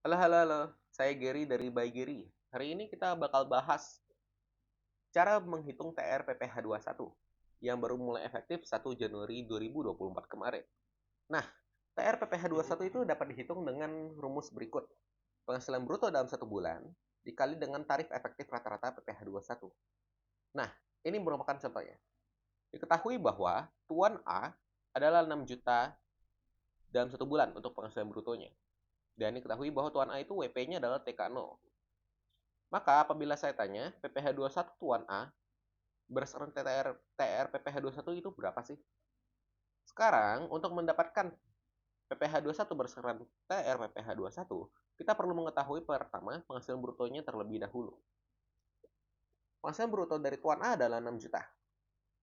Halo, halo, halo. Saya Gary dari By Gary. Hari ini kita bakal bahas cara menghitung TR PPh satu yang baru mulai efektif 1 Januari 2024 kemarin. Nah, TR PPh satu itu dapat dihitung dengan rumus berikut. Penghasilan bruto dalam 1 bulan dikali dengan tarif efektif rata-rata PPh satu. Nah, ini merupakan contohnya. Diketahui bahwa Tuan A adalah 6 juta dalam 1 bulan untuk penghasilan brutonya. Dan diketahui bahwa Tuan A itu WP-nya adalah TK0. Maka apabila saya tanya, PPh satu Tuan A berdasarkan TR PPh satu itu berapa sih? Sekarang, untuk mendapatkan PPh satu berdasarkan TR PPh satu, kita perlu mengetahui pertama penghasilan brutonya terlebih dahulu. Penghasilan bruto dari Tuan A adalah 6 juta.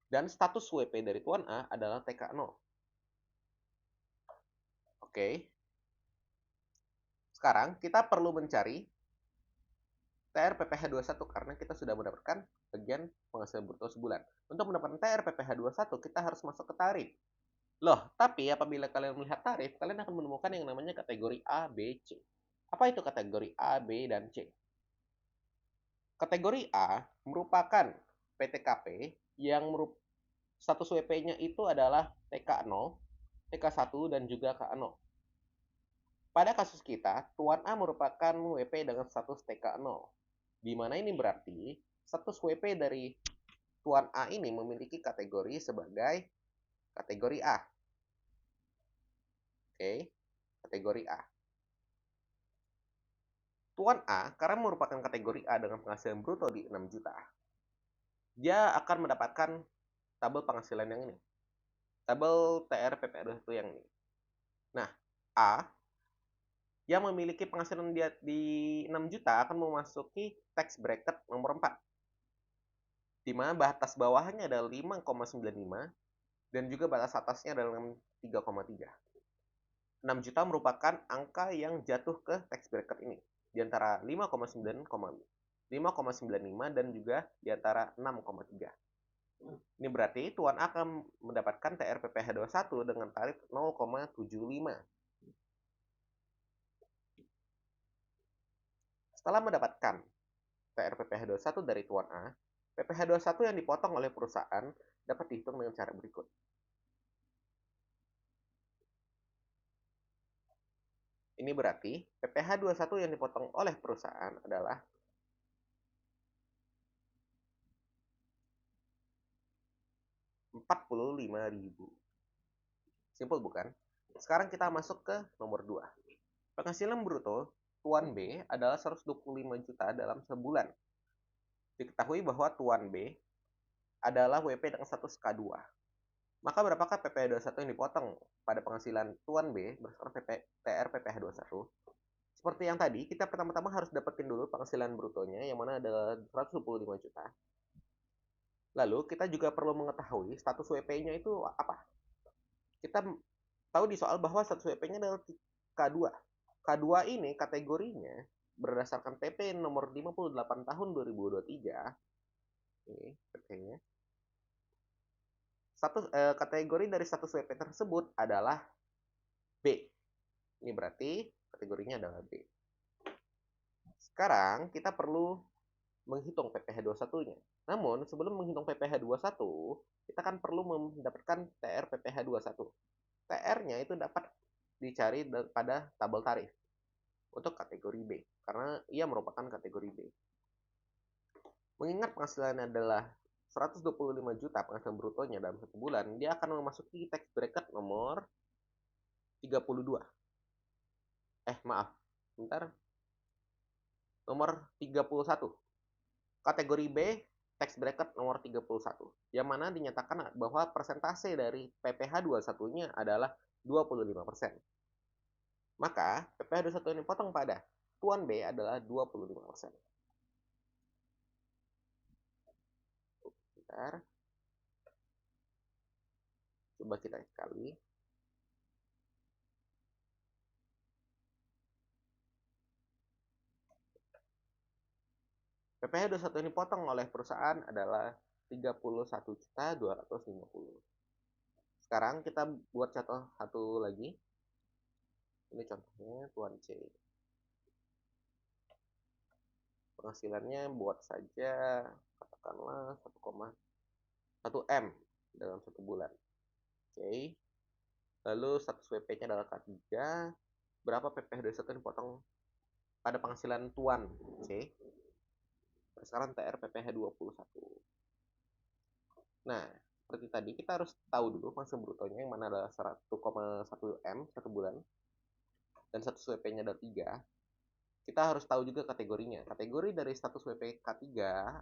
Dan status WP dari Tuan A adalah TK0. Oke. Sekarang, kita perlu mencari TR PPh satu karena kita sudah mendapatkan bagian penghasilan bruto sebulan. Untuk mendapatkan TR PPh satu, kita harus masuk ke tarif. Loh, tapi apabila kalian melihat tarif, kalian akan menemukan yang namanya kategori A, B, C. Apa itu kategori A, B, dan C? Kategori A merupakan PTKP yang status WP-nya itu adalah TK0, TK1, dan juga K0. Pada kasus kita, Tuan A merupakan WP dengan status TK0. Di mana ini berarti status WP dari Tuan A ini memiliki kategori sebagai kategori A. Oke, kategori A. Tuan A, karena merupakan kategori A dengan penghasilan bruto di 6 juta, dia akan mendapatkan tabel penghasilan yang ini. Tabel TR PPR itu yang ini. Nah, A yang memiliki penghasilan dia di 6 juta akan memasuki tax bracket nomor 4. Di mana batas bawahnya adalah 5,95 dan juga batas atasnya adalah 3,3. 6 juta merupakan angka yang jatuh ke tax bracket ini di antara 5,95 dan juga di antara 6,3. Ini berarti Tuan akan mendapatkan TR PPh satu dengan tarif 0,75. Setelah mendapatkan TR PPh satu dari Tuan A, PPh satu yang dipotong oleh perusahaan dapat dihitung dengan cara berikut. Ini berarti PPh satu yang dipotong oleh perusahaan adalah 45.000. Simpel bukan? Sekarang kita masuk ke nomor 2. Penghasilan bruto Tuan B adalah 125 juta dalam sebulan. Diketahui bahwa Tuan B adalah WP dengan status K2. Maka berapakah PPh satu yang dipotong pada penghasilan Tuan B berdasarkan TR PPh satu? Seperti yang tadi, kita pertama-tama harus dapetin dulu penghasilan brutonya yang mana adalah 125 juta. Lalu kita juga perlu mengetahui status WP-nya itu apa. Kita tahu di soal bahwa status WP-nya adalah K2. K2 ini kategorinya berdasarkan PP nomor 58 tahun 2023. Ini PP-nya. Kategori dari status WP tersebut adalah B. Ini berarti kategorinya adalah B. Sekarang kita perlu menghitung PPh 21-nya. Namun sebelum menghitung PPh 21, kita kan perlu mendapatkan TR PPh 21. TR-nya itu dapat dicari pada tabel tarif untuk kategori B karena ia merupakan kategori B. Mengingat penghasilannya adalah 125 juta penghasilan brutonya dalam 1 bulan, dia akan memasuki tax bracket nomor 32. Maaf, bentar. Nomor 31. Kategori B, tax bracket nomor 31. Yang mana dinyatakan bahwa persentase dari PPh 21-nya adalah 25%. Maka, PPh 21 yang dipotong pada Tuan B adalah 25%. Bentar. Coba kita kali. PPh 21 ini potong oleh perusahaan adalah 31.250. Sekarang kita buat contoh satu lagi. Ini contohnya Tuan C. penghasilannya buat saja katakanlah 1,1 M dalam 1 bulan. Oke. Lalu status WP-nya adalah K3. Berapa PPh 21 yang dipotong pada penghasilan tuan? Oke. Sekarang TR PPh 21. Nah, seperti tadi kita harus tahu dulu penghasilan brutonya yang mana adalah 1,1 M 1 bulan dan status WP-nya adalah 3. Kita harus tahu juga kategorinya. Kategori dari status WP K3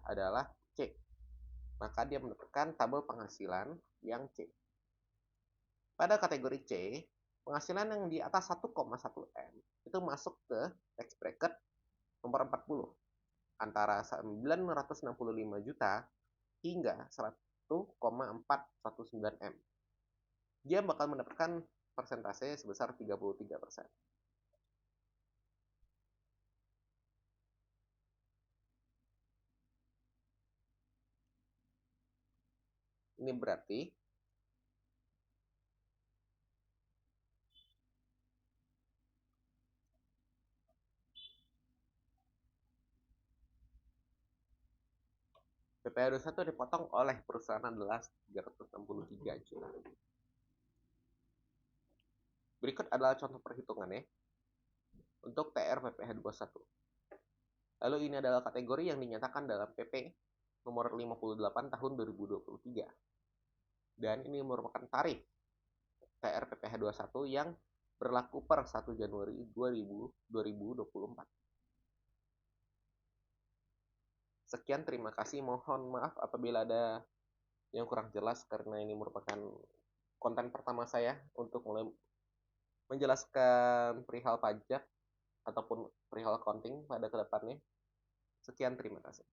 adalah C. Maka dia mendapatkan tabel penghasilan yang C. Pada kategori C, penghasilan yang di atas 1,1 M itu masuk ke tax bracket nomor 40 antara 965 juta hingga 1,419 M. Dia bakal mendapatkan persentase sebesar 33%. Ini berarti PPh 21 dipotong oleh perusahaan adalah 363 juta. Berikut adalah contoh perhitungannya untuk TR PPh 21. Lalu ini adalah kategori yang dinyatakan dalam PP nomor 58 tahun 2023. Dan ini merupakan tarif TR PPh 21 yang berlaku per 1 Januari 2024. Sekian, terima kasih. Mohon maaf apabila ada yang kurang jelas karena ini merupakan konten pertama saya untuk mulai menjelaskan perihal pajak ataupun perihal accounting pada kedepannya. Sekian, terima kasih.